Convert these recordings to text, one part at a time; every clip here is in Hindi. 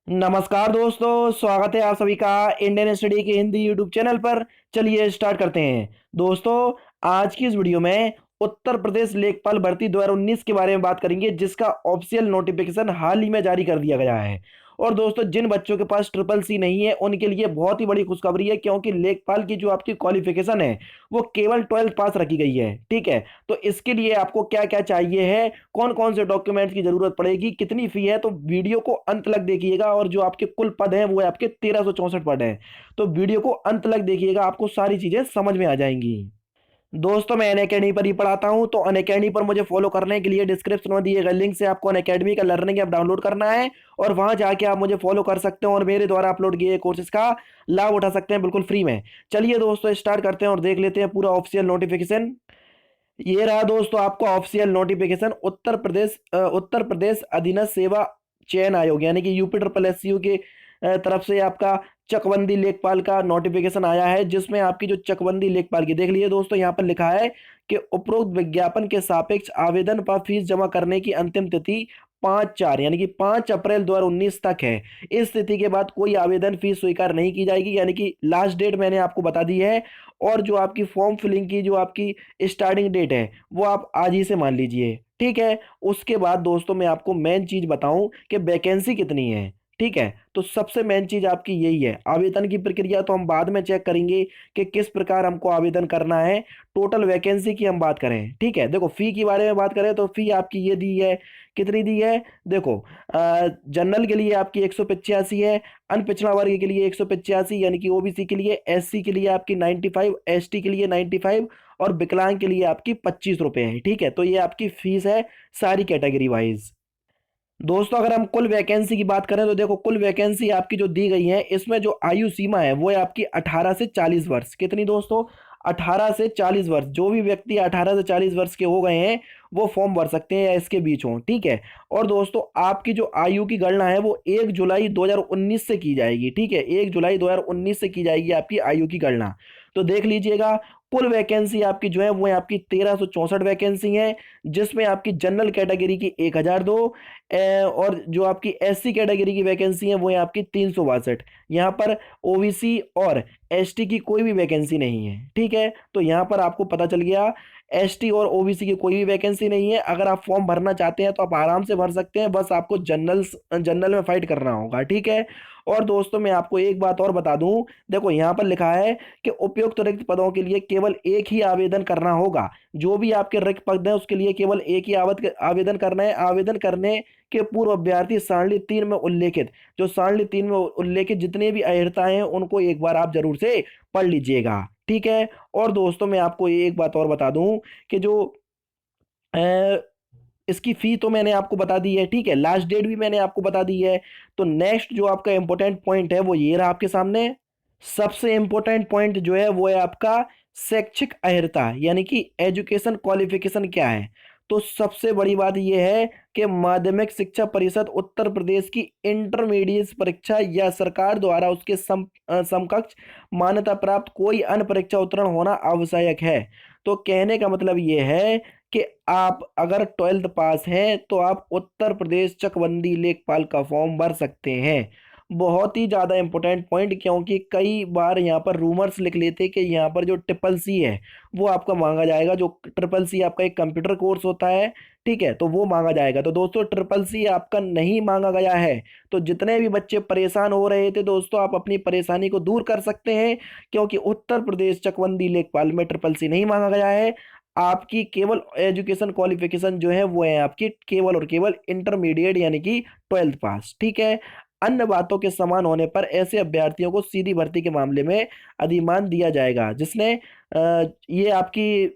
नमस्कार दोस्तों, स्वागत है आप सभी का इंडियन स्टडी के हिंदी यूट्यूब चैनल पर। चलिए स्टार्ट करते हैं। दोस्तों, आज की इस वीडियो में उत्तर प्रदेश लेखपाल भर्ती 2019 के बारे में बात करेंगे, जिसका ऑफिशियल नोटिफिकेशन हाल ही में जारी कर दिया गया है। और दोस्तों, जिन बच्चों के पास ट्रिपल सी नहीं है उनके लिए बहुत ही बड़ी खुशखबरी है, क्योंकि लेखपाल की जो आपकी क्वालिफिकेशन है वो केवल 12th पास रखी गई है। ठीक है, तो इसके लिए आपको क्या क्या चाहिए है, कौन कौन से डॉक्यूमेंट्स की जरूरत पड़ेगी, कितनी फी है, तो वीडियो को अंत तक देखिएगा। और जो आपके कुल पद हैं वो है आपके 1364 पद हैं। तो वीडियो को अंत तक देखिएगा, आपको सारी चीजें समझ में आ जाएंगी। दोस्तों, मैं अनअकैडमी पर ही पढ़ाता हूं, तो अनअकैडमी पर मुझे फॉलो करने के लिए डिस्क्रिप्शन में दिए गए लिंक से आपको अनअकैडमी का लर्निंग ऐप डाउनलोड करना है और वहां जाके आप मुझे फॉलो कर सकते हैं और मेरे द्वारा अपलोड किए कोर्सेज का लाभ उठा सकते हैं बिल्कुल फ्री में। चलिए दोस्तों, स्टार्ट करते हैं और देख लेते हैं पूरा ऑफिशियल नोटिफिकेशन। ये रहा दोस्तों आपका ऑफिशियल नोटिफिकेशन। उत्तर प्रदेश अधीनस्थ सेवा चयन आयोग यानी कि यूपी ट्रिपल एस के तरफ से आपका चकबंदी लेखपाल का नोटिफिकेशन आया है, जिसमें आपकी जो चकबंदी लेखपाल की देख लीजिए दोस्तों, यहाँ पर लिखा है कि उपरोक्त विज्ञापन के सापेक्ष आवेदन पर फीस जमा करने की अंतिम तिथि 5/4 यानी कि 5 अप्रैल 2019 तक है। इस तिथि के बाद कोई आवेदन फीस स्वीकार नहीं की जाएगी, यानी कि लास्ट डेट मैंने आपको बता दी है। और जो आपकी फॉर्म फिलिंग की जो आपकी स्टार्टिंग डेट है वो आप आज ही से मान लीजिए। ठीक है, उसके बाद दोस्तों मैं आपको मेन चीज बताऊं कि वैकेंसी कितनी है। ठीक है, तो सबसे मेन चीज आपकी यही है। आवेदन की प्रक्रिया तो हम बाद में चेक करेंगे कि किस प्रकार हमको आवेदन करना है। टोटल वैकेंसी की हम बात करें, ठीक है, देखो फी के बारे में बात करें तो फी आपकी ये दी है। कितनी दी है देखो, जनरल के लिए आपकी 185 है, अनपिछड़ा वर्ग के लिए 185 यानी कि ओबीसी के लिए, एससी के लिए आपकी 95, एसटी के लिए 95 और विकलांग के लिए आपकी 25 रुपए है। ठीक है, तो ये आपकी फीस है सारी कैटेगरी वाइज। दोस्तों, अगर हम कुल वैकेंसी की बात करें तो देखो, कुल वैकेंसी आपकी जो दी गई है इसमें जो आयु सीमा है वो है आपकी 18 से 40 वर्ष। कितनी दोस्तों? 18 से 40 वर्ष। जो भी व्यक्ति 18 से 40 वर्ष के हो गए हैं वो फॉर्म भर सकते हैं या इसके बीच हो। ठीक है, और दोस्तों आपकी जो आयु की गणना है वो 1 जुलाई 2019 से की जाएगी। ठीक है, 1 जुलाई 2019 से की जाएगी आपकी आयु की गणना। तो देख लीजिएगा, कुल वैकेंसी आपकी जो है वो है आपकी 1364 वैकेंसी है, जिसमें आपकी जनरल कैटेगरी की 1002 और जो आपकी एससी कैटेगरी की वैकेंसी है वो है आपकी 362। यहाँ पर ओबीसी और एसटी की कोई भी वैकेंसी नहीं है। ठीक है, तो यहाँ पर आपको पता चल गया, एसटी और ओबीसी की कोई भी वैकेंसी नहीं है। अगर आप फॉर्म भरना चाहते हैं तो आप आराम से भर सकते हैं, बस आपको जनरल जनरल में फाइट करना होगा। ठीक है, और दोस्तों मैं आपको एक बात और बता दूं, देखो यहाँ पर लिखा है कि उपयुक्त रिक्त पदों के लिए केवल एक ही आवेदन करना होगा। जो भी आपके रिक्त पद है उसके लिए केवल एक ही आवेदन करना है। आवेदन करने के पूर्व अभ्यर्थी सारणी 3 में उल्लेखित, जो सारणी 3 में उल्लेखित जितने भी अहर्ताएं हैं उनको एक बार आप जरूर से पढ़ लीजिएगा। ठीक है, और दोस्तों मैं आपको एक बात और बता दूं कि जो अ, इसकी फी तो मैंने आपको बता दी है। ठीक है, लास्ट डेट भी मैंने आपको बता दी है। तो नेक्स्ट जो आपका इंपॉर्टेंट पॉइंट है वो ये रहा आपके सामने। सबसे इंपॉर्टेंट पॉइंट जो है वो है आपका शैक्षिक अहर्ता यानी कि एजुकेशन क्वालिफिकेशन क्या है। तो सबसे बड़ी बात यह है कि माध्यमिक शिक्षा परिषद उत्तर प्रदेश की इंटरमीडिएट परीक्षा या सरकार द्वारा उसके समकक्ष मान्यता प्राप्त कोई अन्य परीक्षा उत्तीर्ण होना आवश्यक है। तो कहने का मतलब यह है कि आप अगर 12th पास हैं तो आप उत्तर प्रदेश चकबंदी लेखपाल का फॉर्म भर सकते हैं। बहुत ही ज़्यादा इंपॉर्टेंट पॉइंट, क्योंकि कई बार यहाँ पर रूमर्स लिख लेते कि यहाँ पर जो ट्रिपल सी है वो आपका मांगा जाएगा। जो ट्रिपल सी आपका एक कंप्यूटर कोर्स होता है, ठीक है, तो वो मांगा जाएगा। तो दोस्तों ट्रिपल सी आपका नहीं मांगा गया है। तो जितने भी बच्चे परेशान हो रहे थे दोस्तों, आप अपनी परेशानी को दूर कर सकते हैं, क्योंकि उत्तर प्रदेश चकबंदी लेखपाल में ट्रिपल सी नहीं मांगा गया है। आपकी केवल एजुकेशन क्वालिफिकेशन जो है वो है आपकी केवल और केवल इंटरमीडिएट यानी कि 12th पास। ठीक है, अन्य बातों के समान होने पर ऐसे अभ्यर्थियों को सीधी भर्ती के मामले में अधिमान दिया जाएगा। जिसने ये आपकी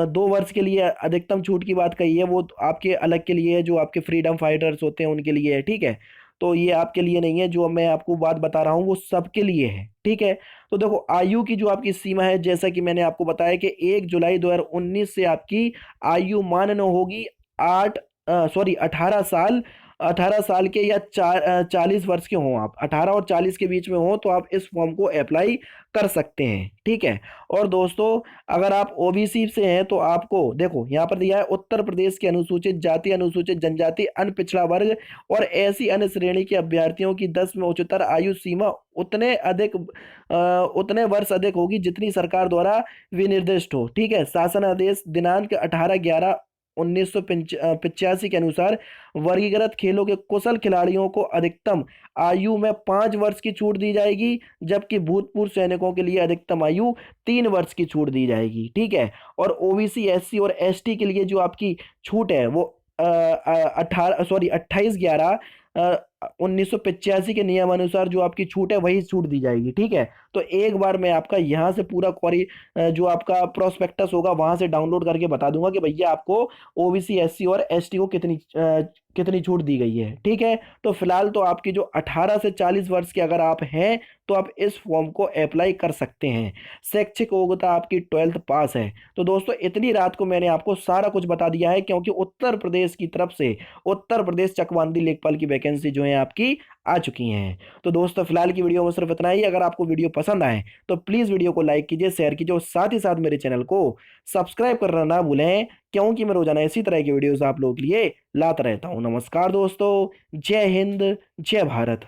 2 वर्ष के लिए अधिकतम छूट की बात कही है वो तो आपके अलग के लिए है, जो आपके फ्रीडम फाइटर्स होते हैं उनके लिए है। ठीक है, तो ये आपके लिए नहीं है। जो मैं आपको बात बता रहा हूँ वो सबके लिए है। ठीक है, तो देखो आयु की जो आपकी सीमा है, जैसा कि मैंने आपको बताया कि 1 जुलाई 2019 से आपकी आयु मान्य होगी 18 साल 18 साल के या 40 वर्ष के हों, आप 18 और 40 के बीच में हो तो आप इस फॉर्म को अप्लाई कर सकते हैं। ठीक है। और दोस्तों अगर आप ओबीसी से हैं तो आपको देखो यहाँ पर दिया है उत्तर प्रदेश के अनुसूचित जाति, अनुसूचित जनजाति, अन्य पिछड़ा वर्ग और ऐसी अन्य श्रेणी के अभ्यर्थियों की 10 में उच्चतर आयु सीमा उतने वर्ष अधिक होगी जितनी सरकार द्वारा विनिर्दिष्ट हो। ठीक है। शासन आदेश दिनांक 18/11/1985 के अनुसार वर्गीकृत खेलों के कुशल खिलाड़ियों को अधिकतम आयु में 5 वर्ष की छूट दी जाएगी, जबकि भूतपूर्व सैनिकों के लिए अधिकतम आयु 3 वर्ष की छूट दी जाएगी। ठीक है। और ओबीसी, एससी और एसटी के लिए जो आपकी छूट है वो 28/11/1985 के नियम अनुसार जो आपकी छूट है वही छूट दी जाएगी। ठीक है। तो एक बार मैं आपका यहाँ से पूरा क्वेरी जो आपका प्रोस्पेक्टस होगा वहां से डाउनलोड करके बता दूंगा कि भैया आपको ओबीसी, एससी और एसटी को कितनी छूट दी गई है। ठीक है। तो फिलहाल तो आपकी जो 18 से 40 वर्ष के अगर आप हैं तो आप इस फॉर्म को अप्लाई कर सकते हैं। शैक्षिक योग्यता आपकी 12th पास है। तो दोस्तों इतनी रात को मैंने आपको सारा कुछ बता दिया है, क्योंकि उत्तर प्रदेश की तरफ से उत्तर प्रदेश चकवांदी लेखपाल की वैकेंसी जो है आपकी आ चुकी हैं। तो दोस्तों फिलहाल की वीडियो में सिर्फ इतना ही। अगर आपको वीडियो पसंद आए तो प्लीज वीडियो को लाइक कीजिए, शेयर कीजिए और साथ ही साथ मेरे चैनल को सब्सक्राइब करना ना भूलें, क्योंकि मैं रोजाना इसी तरह की वीडियोस आप लोगों के लिए लाता रहता हूं। नमस्कार दोस्तों, जय हिंद, जय भारत।